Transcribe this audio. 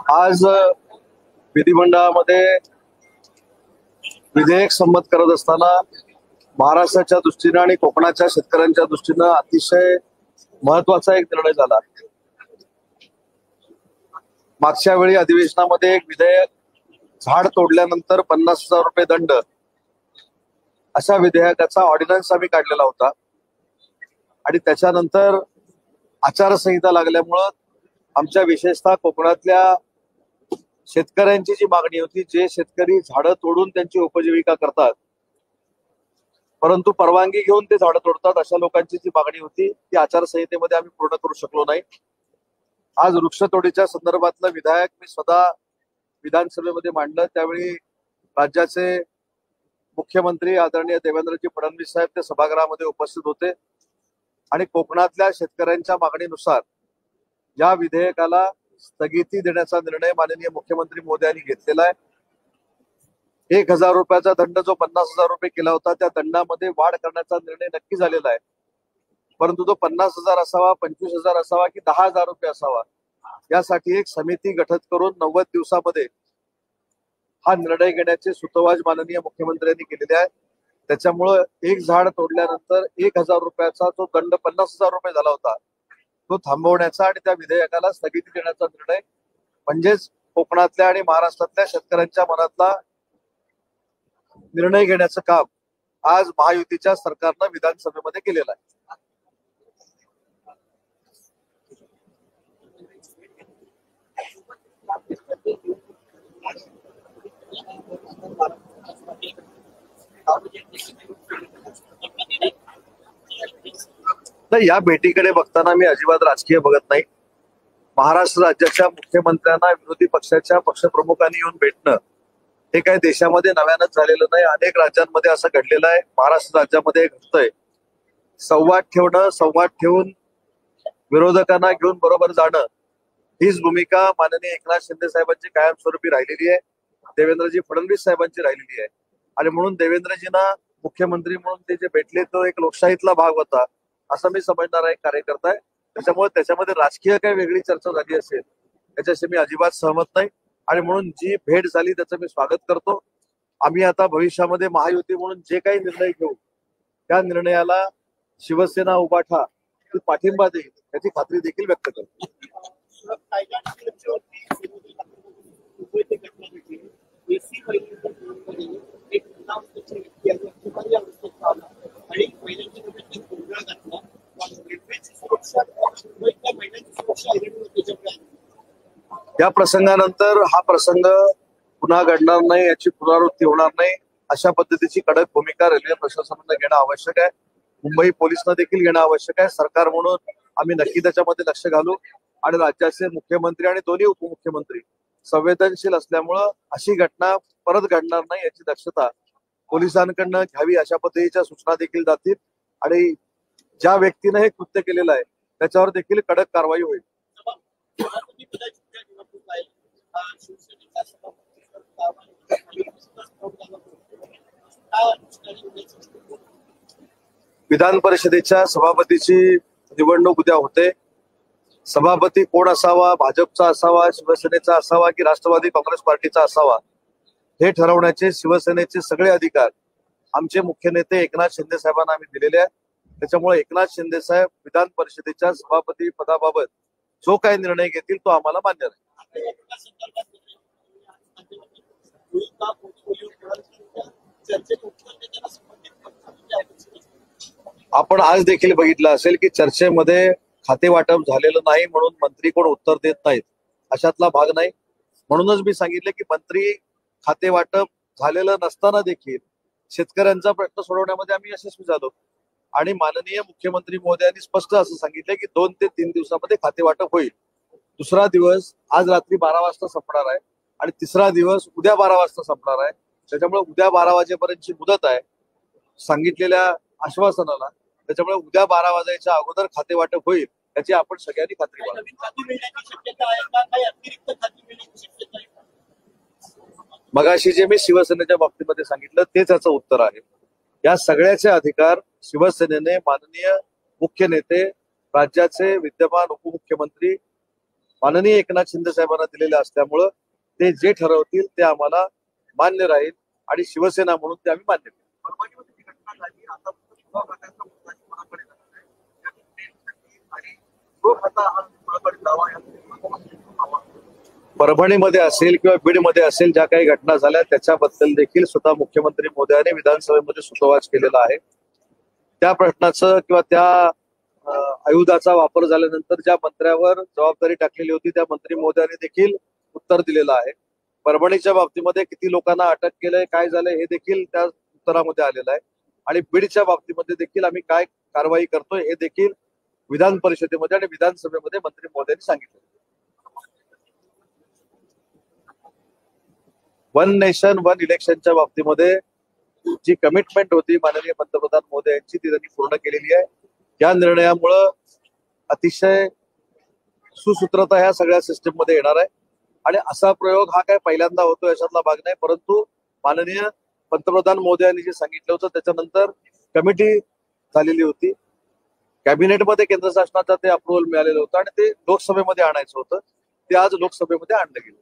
आज विधिमंडळामध्ये विधेयक संमत करत असताना महाराष्ट्राच्या दृष्टीने आणि कोकणाच्या शेतकऱ्यांच्या दृष्टीने अतिशय महत्वाचा एक निर्णय झाला। मागच्या वेळी अधिवेशनामध्ये एक विधेयक झाड तोडल्यानंतर 50,000 रुपये दंड अशा विधेयकाचा ऑर्डिनन्स आम्ही काढलेला होता आणि त्याच्यानंतर आचारसंहिता लागल्यामुळं आमच्या विशेषतः कोकणातल्या शेतकऱ्यांची जी मागणी होती, जे शेतकरी झाडं तोडून त्यांची उपजीविका करतात परंतु परवानगी घेऊन ते झाडं तोडतात, अशा लोकांची जी मागणी होती ती आचारसंहितेमध्ये आम्ही पूर्ण करू शकलो नाही। आज वृक्षतोडीच्या संदर्भातलं विधेयक मी स्वतः विधानसभेमध्ये मांडलं, त्यावेळी राज्याचे मुख्यमंत्री आदरणीय देवेंद्रजी फडणवीस साहेब ते सभागृहामध्ये उपस्थित होते आणि कोकणातल्या शेतकऱ्यांच्या मागणीनुसार या विधेयकाला स्थगिती देण्याचा निर्णय माननीय मुख्यमंत्री महोदयांनी घेतलेला आहे। 1,000 रुपयाचा दंड जो 50,000 रुपये केला होता, त्या दंडामध्ये वाढ करण्याचा निर्णय नक्की झालेला आहे, परंतु तो 50,000 असावा, 25,000 असावा की 10,000 रुपये असावा, यासाठी एक समिती गठीत करून 90 दिवसामध्ये हा निर्णय घेण्याचे सुतोवाच माननीय मुख्यमंत्र्यांनी केलेले आहे। त्याच्यामुळं एक झाड तोडल्यानंतर 1,000 रुपयाचा जो दंड 50,000 रुपये झाला होता तो थांबवण्याचा आणि त्या विधेयकाला स्थगिती देण्याचा निर्णय म्हणजेच कोकणातल्या आणि महाराष्ट्रातल्या शेतकऱ्यांच्या मनातला निर्णय घेण्याचं काम आज महायुतीच्या सरकारनं विधानसभेमध्ये केलेलं आहे। नाही, या भेटीकडे बघताना मी अजिबात राजकीय बघत नाही। महाराष्ट्र राज्याच्या मुख्यमंत्र्यांना विरोधी पक्षाच्या पक्षप्रमुखांनी येऊन भेटणं हे काही देशामध्ये नव्यानंच झालेलं नाही, अनेक राज्यांमध्ये असं घडलेलं आहे, महाराष्ट्र राज्यामध्ये घडतंय। संवाद ठेवणं, संवाद ठेवून विरोधकांना घेऊन बरोबर जाणं हीच भूमिका माननीय एकनाथ शिंदे साहेबांची कायमस्वरूपी राहिलेली आहे, देवेंद्रजी फडणवीस साहेबांची राहिलेली आहे आणि म्हणून देवेंद्रजींना मुख्यमंत्री म्हणून ते जे भेटले तो एक लोकशाहीतला भाग होता असं मी समजणारा एक कार्यकर्ता आहे। त्याच्यामुळे त्याच्यामध्ये राजकीय काही वेगळी चर्चा झाली असेल त्याच्याशी मी अजिबात सहमत नाही आणि म्हणून जी भेट झाली त्याचं मी स्वागत करतो। आम्ही आता भविष्यामध्ये महायुती म्हणून जे काही निर्णय घेऊ त्या निर्णयाला शिवसेना उभाठा पाठिंबा देईल याची खात्री देखील व्यक्त करतो। या प्रसंगानंतर हा प्रसंग पुन्हा घडणार नाही, याची पुनरावृत्ती होणार नाही अशा पद्धतीची कडक भूमिका रेल्वे प्रशासनानं घेणं आवश्यक आहे, मुंबई पोलिसांना देखील घेणं आवश्यक आहे। सरकार म्हणून आम्ही नक्की त्याच्यामध्ये लक्ष घालू आणि राज्याचे मुख्यमंत्री आणि दोन्ही उपमुख्यमंत्री संवेदनशील असल्यामुळं अशी घटना परत घडणार नाही याची दक्षता पोलिसांकडनं घ्यावी अशा पद्धतीच्या सूचना देखील जातील आणि ज्या व्यक्तीने हे कृत्य केलेलं आहे त्याच्यावर देखील कडक कारवाई होईल। विधान परिषदेच्या सभापतीची निवडणूक उद्या होते। सभापती कोण असावा, भाजपचा असावा, शिवसेनेचा असावा की राष्ट्रवादी काँग्रेस पार्टीचा असावा हे ठरवण्याचे शिवसेनेचे सगळे अधिकार आमचे मुख्य नेते एकनाथ शिंदे साहेबांना आम्ही दिलेले आहेत। त्याच्यामुळे एकनाथ शिंदे साहेब विधान परिषदेच्या सभापती पदाबाबत जो काही निर्णय घेतील तो आम्हाला मान्य आहे। आपण आज देखील बघितलं असेल की चर्चेमध्ये खाते वाटप झालेलं नाही म्हणून मंत्री कोण उत्तर देत नाहीत अशातला भाग नाही, म्हणूनच मी सांगितले की मंत्री खाते वाटप झालेलं नसताना देखील शेतकऱ्यांचा प्रश्न सोडवण्यामध्ये आम्ही यशस्वी झालो आणि माननीय मुख्यमंत्री महोदयांनी स्पष्ट असं सांगितलं की 2 ते 3 दिवसामध्ये खाते वाटप होईल। दुसरा दिवस आज रात्री 12 वाजता संपणार आहे आणि तिसरा दिवस उद्या 12 वाजता संपणार आहे। त्याच्यामुळे उद्या 12 वाजेपर्यंतची मुदत आहे सांगितलेल्या आश्वासनाला, त्याच्यामुळे उद्या 12 वाजायच्या अगोदर खाते वाटप होईल याची आपण सगळ्यांनी खात्री करावी। मगाशी जे मी शिवसेनेच्या बाबतीमध्ये सांगितलं तेच याचं उत्तर आहे। या सगळ्याचे अधिकार शिवसेनेने माननीय मुख्य नेते राज्याचे विद्यमान उपमुख्यमंत्री माननीय एकनाथ शिंदे साहेबांना दिलेले असल्यामुळं ते जे ठरवतील ते आम्हाला मान्य राहील आणि शिवसेना म्हणून ते आम्ही मान्य करू. परभणीमध्ये असेल किंवा बीडमध्ये असेल ज्या काही घटना झाल्या त्याच्याबद्दल देखील स्वतः मुख्यमंत्री मोदयांनी विधानसभेमध्ये सूतोवाच केलेला आहे. त्या प्रश्नाचं किंवा त्या आयुधाचा वापर झाल्यानंतर ज्या मंत्र्यावर जबाबदारी टाकलेली होती त्या मंत्री महोदयांनी देखील उत्तर दिलेलं आहे. परभणीच्या बाबतीमध्ये किती लोकांना अटक केलंय, काय झालंय हे देखील त्या उत्तरामध्ये आलेलं आहे. आणि बीडच्या बाबतीमध्ये देखील आम्ही काय कारवाई करतोय हे देखील विधान परिषदेमध्ये आणि विधानसभेमध्ये मंत्री महोदयांनी सांगितलं. वन नेशन वन इलेक्शनच्या बाबतीमध्ये जी कमिटमेंट होती माननीय पंतप्रधान मोदी यांची ती त्यांनी पूर्ण केलेली आहे. या निर्णयामुळं अतिशय सुसूत्रता ह्या सगळ्या सिस्टीम मध्ये येणार आहे आणि असा प्रयोग हा काय पहिल्यांदा होतो याच्यातला भाग नाही. परंतु माननीय पंतप्रधान मोदी यांनी जे सांगितलं होतं त्याच्यानंतर कमिटी झालेली होती. कॅबिनेटमध्ये केंद्र शासनाचं ते अप्रुव्हल मिळालेलं होतं आणि ते लोकसभेमध्ये आणायचं होतं. ते आज लोकसभेमध्ये आणलं गेलं.